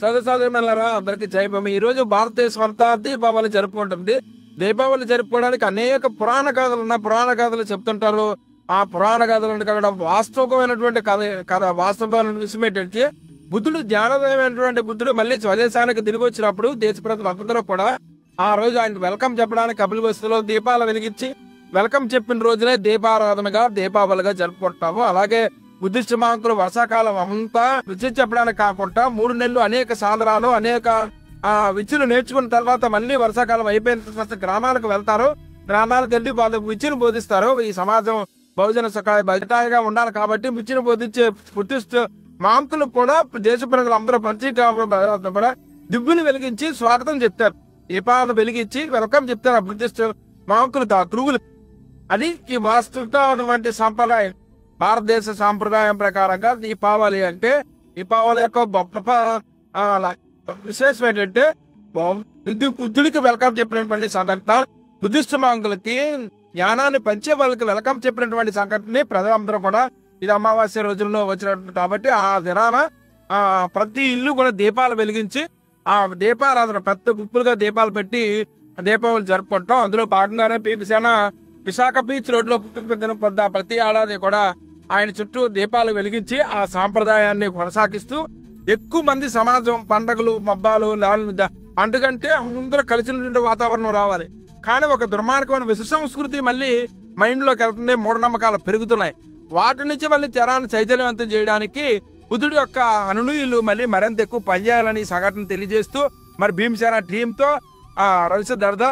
సోదరులారా అందరికీ జయభూమి. ఈ రోజు భారతదేశం అంతా దీపావళి జరుపుకుంటుంది. దీపావళి జరుపుకోవడానికి అనేక పురాణ గాథలు ఉన్నాయి. పురాణ గాథలు చెప్తుంటారు. ఆ పురాణ గాథలను కాకుండా వాస్తవికమైనటువంటి వాస్తవమైన విషయం ఏంటంటే, బుద్ధుడు జ్ఞానోదయమైనటువంటి బుద్ధుడు మళ్ళీ స్వదేశానికి తిరిగి వచ్చినప్పుడు దేశ ప్రజలందరూ కూడా ఆ రోజు ఆయన వెల్కమ్ చెప్పడానికి కపిలవస్తులో దీపాలు వెలిగించి వెల్కమ్ చెప్పిన రోజునే దీపారాధనగా దీపావళిగా జరుపుకుంటాము. అలాగే బుద్ధిస్ట్ మహంతులు వర్షాకాలం అంతా విద్య చెప్పడానికి కాకుండా 3 నెలలు అనేక సాధనాలు అనేక విద్యలు నేర్చుకున్న తర్వాత మళ్ళీ వర్షాకాలం అయిపోయిన తర్వాత గ్రామాలకు వెళ్తారు. గ్రామాలకు వెళ్ళి వాళ్ళు విద్యను బోధిస్తారు. ఈ సమాజం బహుజన బయటగా ఉండాలి కాబట్టి విద్యను బోధించే బుద్ధిస్ట్ మహంతులు కూడా దేశ ప్రజలందరూ కూడా దిబ్బులు వెలిగించి స్వాగతం చెప్తారు. దీపాలను వెలిగించి వెల్కమ్ చెప్తారు. బుద్ధిస్ట్ మహంతులు గురువులు. అది ఈ వాస్తవికమైనటువంటి సంప్రదాయం. భారతదేశ సాంప్రదాయం ప్రకారంగా దీపావళి అంటే దీపావళి యొక్క గొప్ప విశేషం ఏంటంటే బుద్ధుడికి వెల్కమ్ చెప్పినటువంటి సంఘటన, బుద్ధిస్ట్ మహంతులకి జ్ఞానాన్ని పంచే వాళ్ళకి వెల్కమ్ చెప్పినటువంటి సంఘటన ప్రజలందరూ కూడా ఇది అమావాస్య రోజుల్లో వచ్చినట్టు కాబట్టి ఆ దినాన ప్రతి ఇల్లు కూడా దీపాలు వెలిగించి ఆ దీపారాధన పెద్ద గుప్పులుగా దీపాలు పెట్టి దీపావళి జరుపుకుంటాం. అందులో భాగంగానే విశాఖ బీచ్ రోడ్ లో పుట్టిన ప్రతి ఏడాది కూడా ఆయన చుట్టూ దీపాలు వెలిగించి ఆ సాంప్రదాయాన్ని కొనసాగిస్తూ ఎక్కువ మంది సమాజం పండగలు మబ్బాలు పండుగంటే అందరూ కలిసి వాతావరణం రావాలి. కానీ ఒక దుర్మార్గమైన విష సంస్కృతి మళ్ళీ మైండ్ లోకి వెళ్తుంది. మూఢనమ్మకాలు పెరుగుతున్నాయి. వాటి నుంచి మళ్ళీ జనాన్ని చైతన్యవంతం చేయడానికి బుద్ధుడి యొక్క అనునీయులు మళ్ళీ మరింత ఎక్కువ పనిచేయాలని సంఘటన తెలియజేస్తూ మరి భీమసేన టీమ్ తో రవిశ దర్దా